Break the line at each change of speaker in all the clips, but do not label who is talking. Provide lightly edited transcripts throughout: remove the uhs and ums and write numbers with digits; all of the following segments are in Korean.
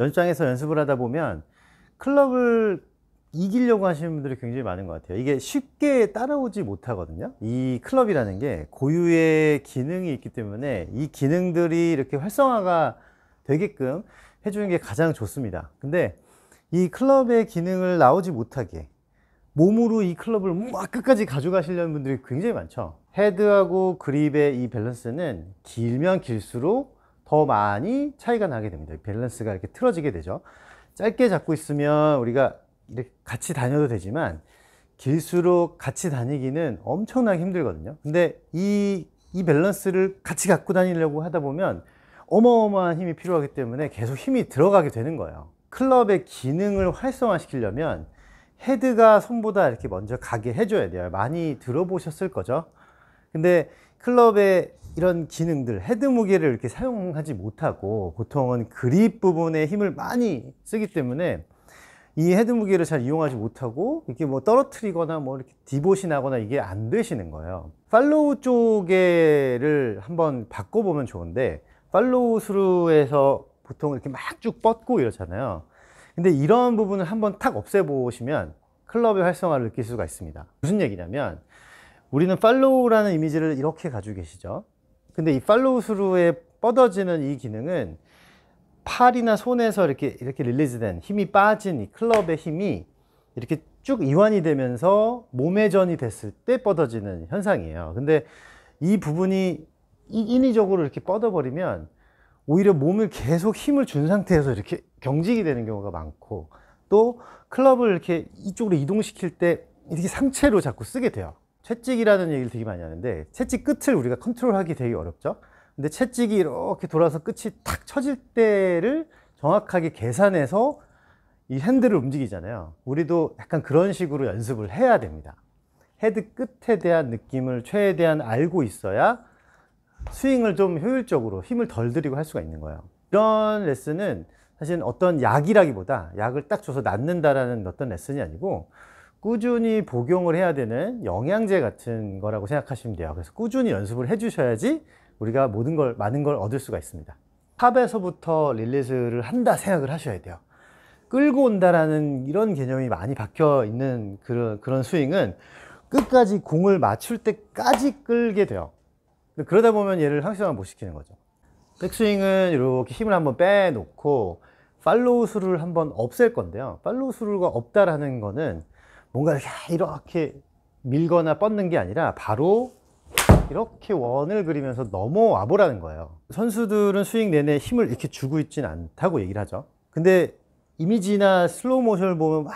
연습장에서 연습을 하다 보면 클럽을 이기려고 하시는 분들이 굉장히 많은 것 같아요. 이게 쉽게 따라오지 못하거든요. 이 클럽이라는 게 고유의 기능이 있기 때문에 이 기능들이 이렇게 활성화가 되게끔 해주는 게 가장 좋습니다. 근데 이 클럽의 기능을 나오지 못하게 몸으로 이 클럽을 막 끝까지 가져가시려는 분들이 굉장히 많죠. 헤드하고 그립의 이 밸런스는 길면 길수록 더 많이 차이가 나게 됩니다. 밸런스가 이렇게 틀어지게 되죠. 짧게 잡고 있으면 우리가 이렇게 같이 다녀도 되지만 길수록 같이 다니기는 엄청나게 힘들거든요. 근데 이 밸런스를 같이 갖고 다니려고 하다 보면 어마어마한 힘이 필요하기 때문에 계속 힘이 들어가게 되는 거예요. 클럽의 기능을 활성화시키려면 헤드가 손보다 이렇게 먼저 가게 해줘야 돼요. 많이 들어보셨을 거죠. 근데 클럽의 이런 기능들, 헤드 무게를 이렇게 사용하지 못하고 보통은 그립 부분에 힘을 많이 쓰기 때문에 이 헤드 무게를 잘 이용하지 못하고 이렇게 뭐 떨어뜨리거나 뭐 이렇게 디봇이 나거나 이게 안 되시는 거예요. 팔로우 쪽에를 한번 바꿔보면 좋은데, 팔로우 스루에서 보통 이렇게 막 쭉 뻗고 이러잖아요. 근데 이런 부분을 한번 탁 없애보시면 클럽의 활성화를 느낄 수가 있습니다. 무슨 얘기냐면, 우리는 팔로우라는 이미지를 이렇게 가지고 계시죠. 근데 이 팔로우 스루에 뻗어지는 이 기능은 팔이나 손에서 이렇게 릴리즈된 힘이 빠진 이 클럽의 힘이 이렇게 쭉 이완이 되면서 몸회전이 됐을 때 뻗어지는 현상이에요. 근데 이 부분이 인위적으로 이렇게 뻗어버리면 오히려 몸을 계속 힘을 준 상태에서 이렇게 경직이 되는 경우가 많고, 또 클럽을 이렇게 이쪽으로 이동시킬 때 이렇게 상체로 자꾸 쓰게 돼요. 채찍이라는 얘기를 되게 많이 하는데, 채찍 끝을 우리가 컨트롤하기 되게 어렵죠. 근데 채찍이 이렇게 돌아서 끝이 탁 쳐질 때를 정확하게 계산해서 이 핸들을 움직이잖아요. 우리도 약간 그런 식으로 연습을 해야 됩니다. 헤드 끝에 대한 느낌을 최대한 알고 있어야 스윙을 좀 효율적으로 힘을 덜 들이고 할 수가 있는 거예요. 이런 레슨은 사실 어떤 약이라기보다 약을 딱 줘서 낫는다라는 어떤 레슨이 아니고 꾸준히 복용을 해야 되는 영양제 같은 거라고 생각하시면 돼요. 그래서 꾸준히 연습을 해 주셔야지 우리가 많은 걸 얻을 수가 있습니다. 탑에서부터 릴리즈를 한다 생각을 하셔야 돼요. 끌고 온다라는 이런 개념이 많이 박혀 있는 그런 스윙은 끝까지 공을 맞출 때까지 끌게 돼요. 그러다 보면 얘를 항상화 못 시키는 거죠. 백스윙은 이렇게 힘을 한번 빼놓고 팔로우 스루를 한번 없앨 건데요. 팔로우 스루가 없다라는 거는 뭔가 이렇게 밀거나 뻗는 게 아니라 바로 이렇게 원을 그리면서 넘어와 보라는 거예요. 선수들은 스윙 내내 힘을 이렇게 주고 있진 않다고 얘기를 하죠. 근데 이미지나 슬로우 모션을 보면 막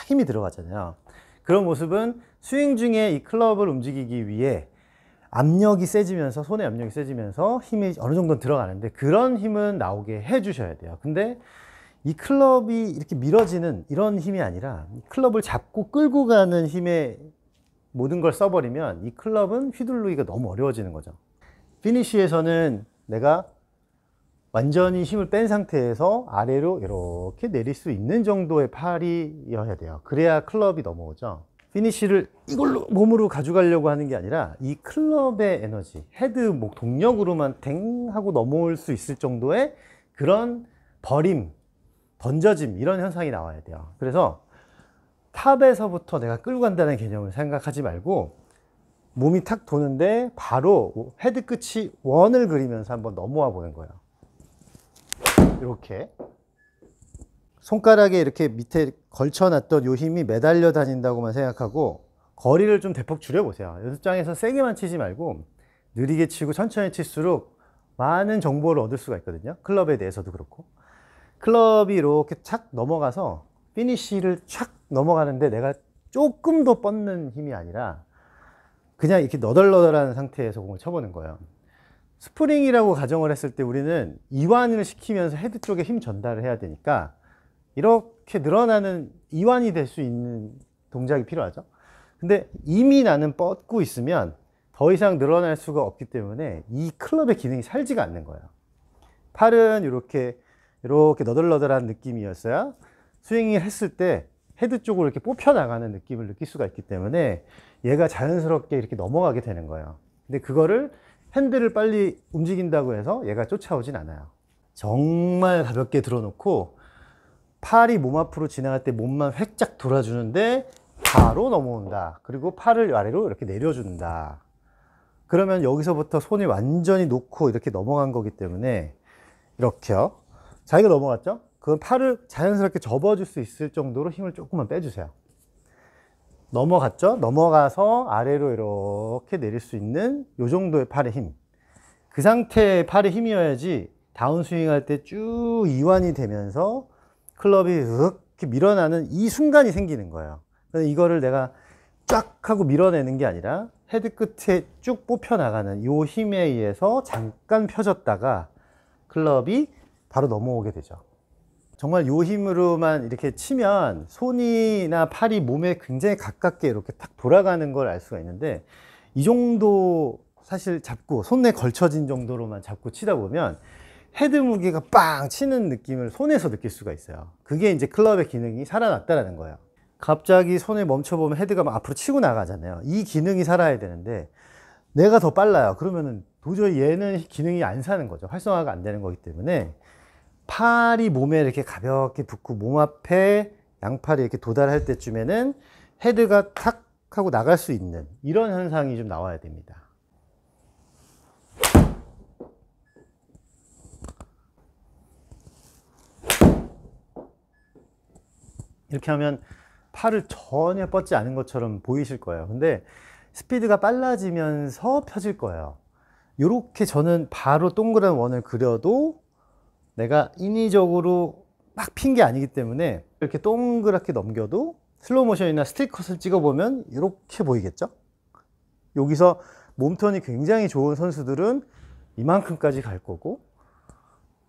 힘이 들어가잖아요. 그런 모습은 스윙 중에 이 클럽을 움직이기 위해 압력이 세지면서, 손의 압력이 세지면서 힘이 어느 정도 들어가는데, 그런 힘은 나오게 해 주셔야 돼요. 근데 이 클럽이 이렇게 밀어지는 이런 힘이 아니라 클럽을 잡고 끌고 가는 힘에 모든 걸 써버리면 이 클럽은 휘둘르기가 너무 어려워지는 거죠. 피니쉬에서는 내가 완전히 힘을 뺀 상태에서 아래로 이렇게 내릴 수 있는 정도의 팔이어야 돼요. 그래야 클럽이 넘어오죠. 피니쉬를 이걸로 몸으로 가져가려고 하는 게 아니라 이 클럽의 에너지, 헤드 목 동력으로만 댕 하고 넘어올 수 있을 정도의 그런 버림, 던져짐, 이런 현상이 나와야 돼요. 그래서 탑에서부터 내가 끌고 간다는 개념을 생각하지 말고 몸이 탁 도는데 바로 헤드 끝이 원을 그리면서 한번 넘어와 보는 거예요. 이렇게 손가락에 이렇게 밑에 걸쳐놨던 요 힘이 매달려 다닌다고만 생각하고 거리를 좀 대폭 줄여보세요. 연습장에서 세게만 치지 말고 느리게 치고 천천히 칠수록 많은 정보를 얻을 수가 있거든요. 클럽에 대해서도 그렇고. 클럽이 이렇게 착 넘어가서 피니쉬를 착 넘어가는데 내가 조금 더 뻗는 힘이 아니라 그냥 이렇게 너덜너덜한 상태에서 공을 쳐보는 거예요. 스프링이라고 가정을 했을 때 우리는 이완을 시키면서 헤드 쪽에 힘 전달을 해야 되니까 이렇게 늘어나는 이완이 될 수 있는 동작이 필요하죠. 근데 이미 나는 뻗고 있으면 더 이상 늘어날 수가 없기 때문에 이 클럽의 기능이 살지가 않는 거예요. 팔은 이렇게 너덜너덜한 느낌이었어야 스윙을 했을 때 헤드 쪽으로 이렇게 뽑혀 나가는 느낌을 느낄 수가 있기 때문에 얘가 자연스럽게 이렇게 넘어가게 되는 거예요. 근데 그거를 핸들을 빨리 움직인다고 해서 얘가 쫓아오진 않아요. 정말 가볍게 들어놓고 팔이 몸 앞으로 지나갈 때 몸만 획짝 돌아주는데 바로 넘어온다. 그리고 팔을 아래로 이렇게 내려준다. 그러면 여기서부터 손이 완전히 놓고 이렇게 넘어간 거기 때문에 이렇게요. 자기가 넘어갔죠? 그건 팔을 자연스럽게 접어줄 수 있을 정도로 힘을 조금만 빼주세요. 넘어갔죠? 넘어가서 아래로 이렇게 내릴 수 있는 이 정도의 팔의 힘. 그 상태의 팔의 힘이어야지 다운스윙 할 때 쭉 이완이 되면서 클럽이 이렇게 밀어나는 이 순간이 생기는 거예요. 그래서 이거를 내가 쫙 하고 밀어내는 게 아니라 헤드 끝에 쭉 뽑혀 나가는 이 힘에 의해서 잠깐 펴졌다가 클럽이 바로 넘어오게 되죠. 정말 이 힘으로만 이렇게 치면 손이나 팔이 몸에 굉장히 가깝게 이렇게 탁 돌아가는 걸 알 수가 있는데, 이 정도 사실 잡고 손에 걸쳐진 정도로만 잡고 치다 보면 헤드 무게가 빵 치는 느낌을 손에서 느낄 수가 있어요. 그게 이제 클럽의 기능이 살아났다라는 거예요. 갑자기 손에 멈춰보면 헤드가 막 앞으로 치고 나가잖아요. 이 기능이 살아야 되는데 내가 더 빨라요. 그러면은 도저히 얘는 기능이 안 사는 거죠. 활성화가 안 되는 거기 때문에 팔이 몸에 이렇게 가볍게 붙고 몸 앞에 양팔이 이렇게 도달할 때쯤에는 헤드가 탁 하고 나갈 수 있는 이런 현상이 좀 나와야 됩니다. 이렇게 하면 팔을 전혀 뻗지 않은 것처럼 보이실 거예요. 근데 스피드가 빨라지면서 펴질 거예요. 이렇게 저는 바로 동그란 원을 그려도 내가 인위적으로 막 핀 게 아니기 때문에 이렇게 동그랗게 넘겨도 슬로우 모션이나 스틸컷을 찍어보면 이렇게 보이겠죠? 여기서 몸턴이 굉장히 좋은 선수들은 이만큼까지 갈 거고,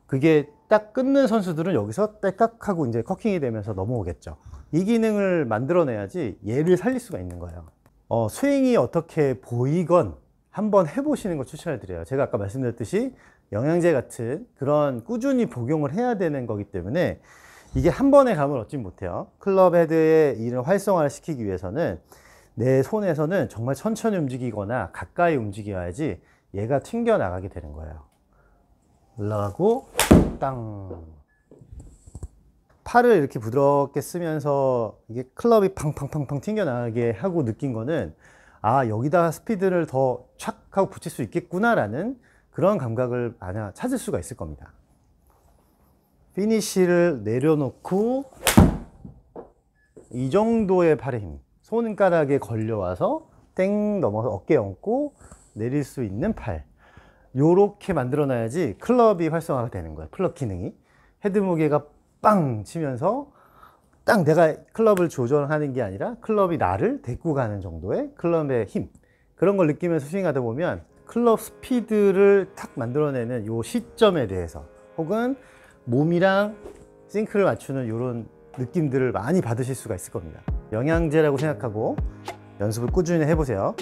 그게 딱 끊는 선수들은 여기서 딸깍 하고 이제 커킹이 되면서 넘어오겠죠. 이 기능을 만들어내야지 얘를 살릴 수가 있는 거예요. 스윙이 어떻게 보이건 한번 해보시는 걸 추천해 드려요. 제가 아까 말씀드렸듯이 영양제 같은 그런 꾸준히 복용을 해야 되는 거기 때문에 이게 한 번에 감을 얻지 못해요. 클럽 헤드의 이런 활성화를 시키기 위해서는 내 손에서는 정말 천천히 움직이거나 가까이 움직여야지 얘가 튕겨 나가게 되는 거예요. 올라가고 땅. 팔을 이렇게 부드럽게 쓰면서 이게 클럽이 팡팡팡팡 튕겨나가게 하고 느낀 거는, 아, 여기다 스피드를 더 촥 하고 붙일 수 있겠구나 라는 그런 감각을 아마 찾을 수가 있을 겁니다. 피니쉬를 내려놓고 이 정도의 팔의 힘, 손가락에 걸려와서 땡 넘어서 어깨에 얹고 내릴 수 있는 팔, 요렇게 만들어 놔야지 클럽이 활성화가 되는 거예요. 클럽 기능이 헤드 무게가 빵 치면서 딱 내가 클럽을 조절하는 게 아니라 클럽이 나를 데리고 가는 정도의 클럽의 힘, 그런 걸 느끼면서 스윙하다 보면 클럽 스피드를 탁 만들어내는 요 시점에 대해서, 혹은 몸이랑 싱크를 맞추는 이런 느낌들을 많이 받으실 수가 있을 겁니다. 영양제라고 생각하고 연습을 꾸준히 해보세요.